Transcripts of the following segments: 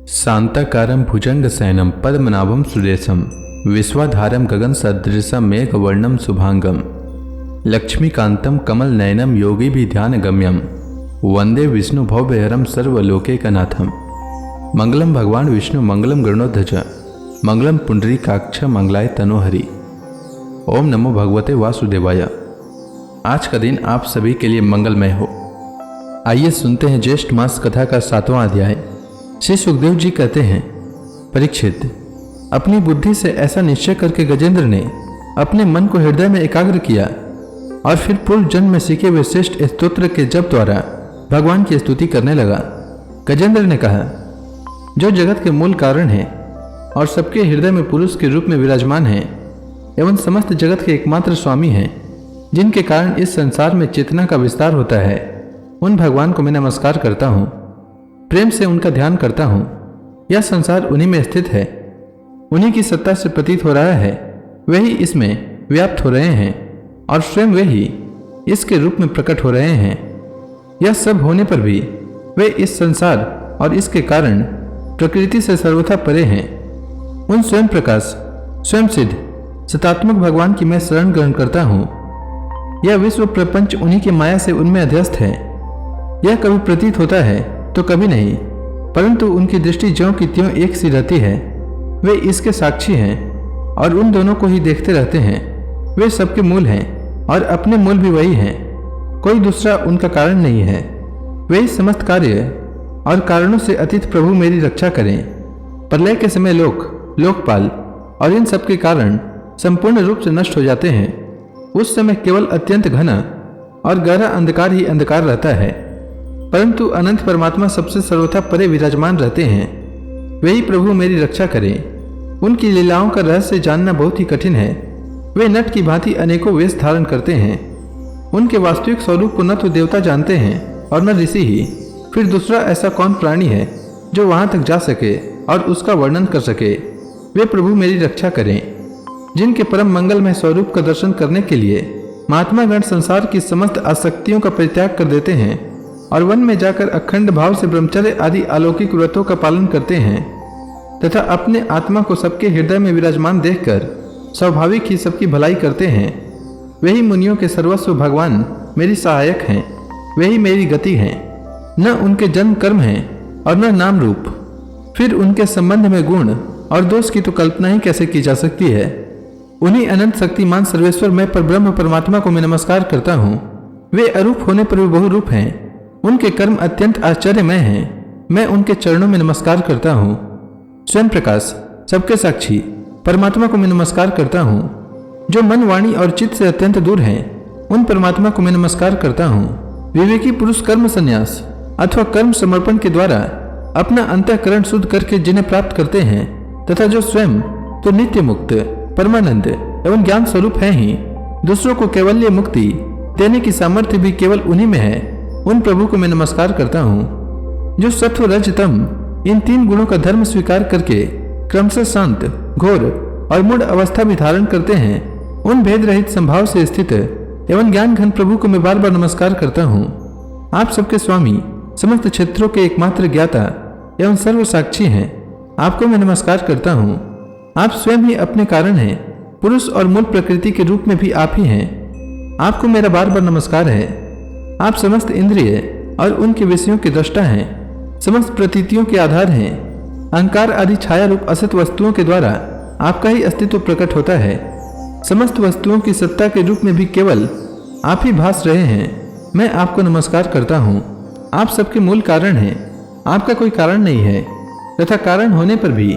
शांताकारं भुजंगशयनं पद्मनाभं सुरेशं विश्वाधारं गगनसदृशं मेघवर्णं शुभांगं लक्ष्मीकान्तं कमलनयनं योगिभिध्यानगम्यं वंदे विष्णुभवभयहरं सर्वलोकैकनाथं। मंगलम भगवान विष्णु मंगलम गरुड़ध्वज मंगलम पुंडरीकाक्ष मंगलाय तनोहरि। ओम नमो भगवते वासुदेवाय। आज का दिन आप सभी के लिए मंगलमय हो। आइए सुनते हैं ज्येष्ठ मास कथा का 7वां अध्याय। श्री सुखदेव जी कहते हैं, परीक्षित, अपनी बुद्धि से ऐसा निश्चय करके गजेंद्र ने अपने मन को हृदय में एकाग्र किया और फिर पूर्व जन्म में सीखे हुए श्रेष्ठ स्तोत्र के जप द्वारा भगवान की स्तुति करने लगा। गजेंद्र ने कहा, जो जगत के मूल कारण है और सबके हृदय में पुरुष के रूप में विराजमान है एवं समस्त जगत के एकमात्र स्वामी हैं, जिनके कारण इस संसार में चेतना का विस्तार होता है, उन भगवान को मैं नमस्कार करता हूँ, प्रेम से उनका ध्यान करता हूँ। यह संसार उन्हीं में स्थित है, उन्हीं की सत्ता से प्रतीत हो रहा है, वही इसमें व्याप्त हो रहे हैं और स्वयं वे ही इसके रूप में प्रकट हो रहे हैं। यह सब होने पर भी वे इस संसार और इसके कारण प्रकृति से सर्वथा परे हैं। उन स्वयं प्रकाश, स्वयं सिद्ध, सतात्मक भगवान की मैं शरण ग्रहण करता हूँ। यह विश्व प्रपंच उन्हीं के माया से उनमें अध्यस्त है। यह कभी प्रतीत होता है तो कभी नहीं, परंतु उनकी दृष्टि ज्यों की त्यों एक सी रहती है। वे इसके साक्षी हैं और उन दोनों को ही देखते रहते हैं। वे सबके मूल हैं और अपने मूल भी वही हैं। कोई दूसरा उनका कारण नहीं है। वे समस्त कार्य और कारणों से अतीत प्रभु मेरी रक्षा करें। प्रलय के समय लोक, लोकपाल और इन सब के कारण संपूर्ण रूप से नष्ट हो जाते हैं। उस समय केवल अत्यंत घना और गहरा अंधकार ही अंधकार रहता है, परंतु अनंत परमात्मा सबसे सर्वथा परे विराजमान रहते हैं। वही प्रभु मेरी रक्षा करें। उनकी लीलाओं का रहस्य जानना बहुत ही कठिन है। वे नट की भांति अनेकों वेश धारण करते हैं। उनके वास्तविक स्वरूप को न तो देवता जानते हैं और न ऋषि ही। फिर दूसरा ऐसा कौन प्राणी है जो वहां तक जा सके और उसका वर्णन कर सके। वे प्रभु मेरी रक्षा करें, जिनके परम मंगलमय स्वरूप का दर्शन करने के लिए महात्मा गण संसार की समस्त आसक्तियों का परित्याग कर देते हैं और वन में जाकर अखंड भाव से ब्रह्मचर्य आदि अलौकिक व्रतों का पालन करते हैं तथा अपने आत्मा को सबके हृदय में विराजमान देखकर स्वाभाविक ही सबकी भलाई करते हैं। वही मुनियों के सर्वस्व भगवान मेरी सहायक हैं। वही मेरी गति हैं। न उनके जन्म कर्म हैं और न नाम रूप। फिर उनके संबंध में गुण और दोष की तो कल्पना ही कैसे की जा सकती है। उन्हीं अनंत शक्तिमान सर्वेश्वर मैं परब्रह्म परमात्मा को मैं नमस्कार करता हूँ। वे अरूप होने पर भी बहुरूप हैं। उनके कर्म अत्यंत आश्चर्यमय हैं। मैं उनके चरणों में नमस्कार करता हूँ। स्वयं प्रकाश, सबके साक्षी परमात्मा को मैं नमस्कार करता हूँ। जो मन, वाणी और चित्त से अत्यंत दूर हैं, उन परमात्मा को मैं नमस्कार करता हूँ। विवेकी पुरुष कर्म संन्यास अथवा कर्म समर्पण के द्वारा अपना अंतःकरण शुद्ध करके जिन्हें प्राप्त करते हैं तथा जो स्वयं तो नित्य मुक्त, परमानंद एवं ज्ञान स्वरूप है ही, दूसरों को कैवल्य मुक्ति देने की सामर्थ्य भी केवल उन्हीं में है, उन प्रभु को मैं नमस्कार करता हूँ। जो सत्व, रज, तम इन 3 गुणों का धर्म स्वीकार करके क्रमशः शांत, घोर और मूढ़ अवस्था में धारण करते हैं, उन भेद रहित संभाव से स्थित एवं ज्ञान घन प्रभु को मैं बार बार नमस्कार करता हूँ। आप सबके स्वामी, समस्त क्षेत्रों के एकमात्र ज्ञाता एवं सर्व साक्षी हैं। आपको मैं नमस्कार करता हूँ। आप स्वयं ही अपने कारण हैं। पुरुष और मूल प्रकृति के रूप में भी आप ही हैं। आपको मेरा बार बार नमस्कार है। आप समस्त इंद्रिय और उनके विषयों के दृष्टा हैं। समस्त प्रतीतियों के आधार हैं। अहंकार आदि छाया रूप असत वस्तुओं के द्वारा आपका ही अस्तित्व प्रकट होता है। समस्त वस्तुओं की सत्ता के रूप में भी केवल आप ही भास रहे हैं। मैं आपको नमस्कार करता हूँ। आप सबके मूल कारण हैं। आपका कोई कारण नहीं है तथा कारण होने पर भी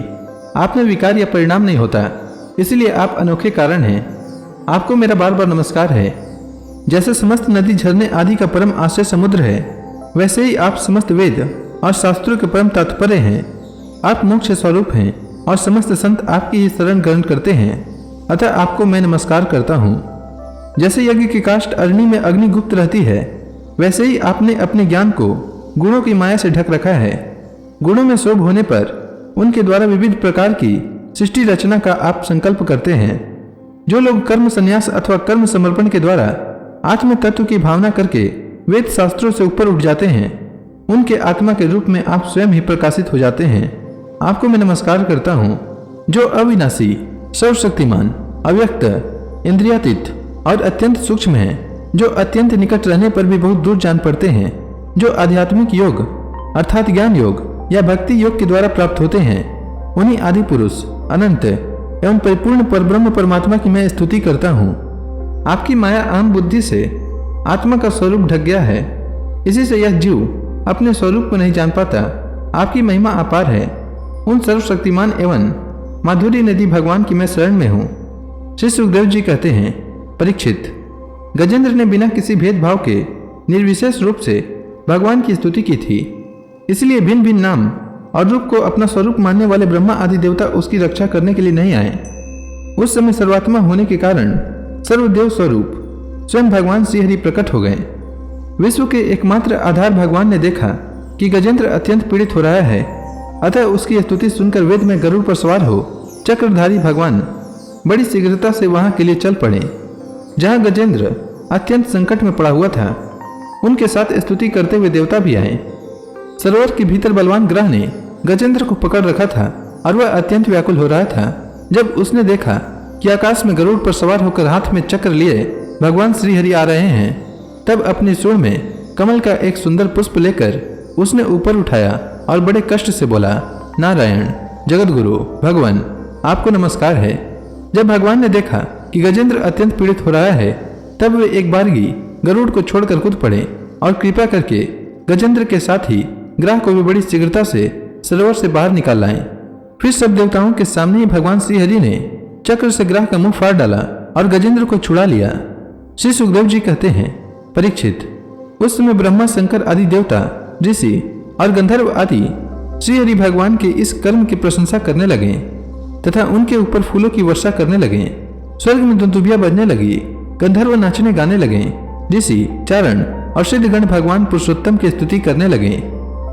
आप में विकार या परिणाम नहीं होता, इसलिए आप अनोखे कारण हैं। आपको मेरा बार बार नमस्कार है। जैसे समस्त नदी, झरने आदि का परम आश्रय समुद्र है, वैसे ही आप समस्त वेद और शास्त्रों के परम तात्पर्य हैं। आप मोक्ष स्वरूप हैं और समस्त संत आपकी ही शरण ग्रहण करते हैं, अतः आपको मैं नमस्कार करता हूँ। जैसे यज्ञ की काष्ठ अग्नि में अग्नि गुप्त रहती है, वैसे ही आपने अपने ज्ञान को गुणों की माया से ढक रखा है। गुणों में शोभ होने पर उनके द्वारा विविध प्रकार की सृष्टि रचना का आप संकल्प करते हैं। जो लोग कर्म संन्यास अथवा कर्म समर्पण के द्वारा आत्म तत्व की भावना करके वेद शास्त्रों से ऊपर उठ जाते हैं, उनके आत्मा के रूप में आप स्वयं ही प्रकाशित हो जाते हैं। आपको मैं नमस्कार करता हूँ, जो अविनाशी, सर्वशक्तिमान, अव्यक्त, इंद्रियातीत और अत्यंत सूक्ष्म है, जो अत्यंत निकट रहने पर भी बहुत दूर जान पड़ते हैं, जो आध्यात्मिक योग अर्थात ज्ञान योग या भक्ति योग के द्वारा प्राप्त होते हैं। उन्हीं आदि पुरुष, अनंत एवं परिपूर्ण परब्रह्म परमात्मा की मैं स्तुति करता हूँ। आपकी माया अहम बुद्धि से आत्मा का स्वरूप ढक गया है, इसी से यह जीव अपने स्वरूप को नहीं जान पाता। आपकी महिमा अपार है। उन सर्वशक्तिमान एवं माधुरी नदी भगवान की मैं शरण में हूँ। श्री सुखदेव जी कहते हैं, परीक्षित, गजेंद्र ने बिना किसी भेदभाव के निर्विशेष रूप से भगवान की स्तुति की थी। इसलिए भिन्न भिन्न नाम और रूप को अपना स्वरूप मानने वाले ब्रह्मा आदि देवता उसकी रक्षा करने के लिए नहीं आए। उस समय सर्वात्मा होने के कारण सर्वदेव स्वरूप स्वयं भगवान श्रीहरि प्रकट हो गए। विश्व के एकमात्र आधार भगवान ने देखा कि गजेंद्र अत्यंत पीड़ित हो रहा है, अतः उसकी स्तुति सुनकर वेद में गरुड़ पर सवार हो चक्रधारी भगवान बड़ी शीघ्रता से वहां के लिए चल पड़े। जहां गजेंद्र अत्यंत संकट में पड़ा हुआ था, उनके साथ स्तुति करते हुए देवता भी आए। सरोवर के भीतर बलवान ग्रह ने गजेंद्र को पकड़ रखा था और वह अत्यंत व्याकुल हो रहा था। जब उसने देखा कि आकाश में गरुड़ पर सवार होकर हाथ में चक्र लिए भगवान श्रीहरि आ रहे हैं, तब अपनी सूंड में कमल का एक सुंदर पुष्प लेकर उसने ऊपर उठाया और बड़े कष्ट से बोला, नारायण जगतगुरु भगवान, आपको नमस्कार है। जब भगवान ने देखा कि गजेंद्र अत्यंत पीड़ित हो रहा है, तब वे एक बारगी गरुड़ को छोड़कर कूद पड़े और कृपा करके गजेंद्र के साथ ही ग्रह को भी बड़ी शीघ्रता से सरोवर से बाहर निकाल लाए। फिर सब देवताओं के सामने ही भगवान श्रीहरि ने चक्र से ग्रह का मुंह फाड़ डाला और गजेंद्र को छुड़ा लिया। श्री सुखदेव जी कहते हैं, परीक्षित, उस समय ब्रह्मा, शंकर आदि देवता, ऋषि और गंधर्व आदि श्रीहरि भगवान के इस कर्म की प्रशंसा करने लगे तथा उनके ऊपर फूलों की वर्षा करने लगे। स्वर्ग में दुंदुभियां बजने लगी, गंधर्व नाचने गाने लगे, ऋषि, चारण और सिद्धगण भगवान पुरुषोत्तम की स्तुति करने लगे।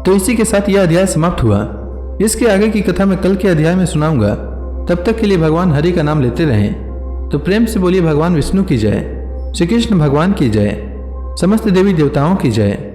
तो इसी के साथ यह अध्याय समाप्त हुआ। इसके आगे की कथा मैं कल के अध्याय में सुनाऊंगा। तब तक के लिए भगवान हरि का नाम लेते रहें। तो प्रेम से बोलिए भगवान विष्णु की जय, श्री कृष्ण भगवान की जय, समस्त देवी देवताओं की जय।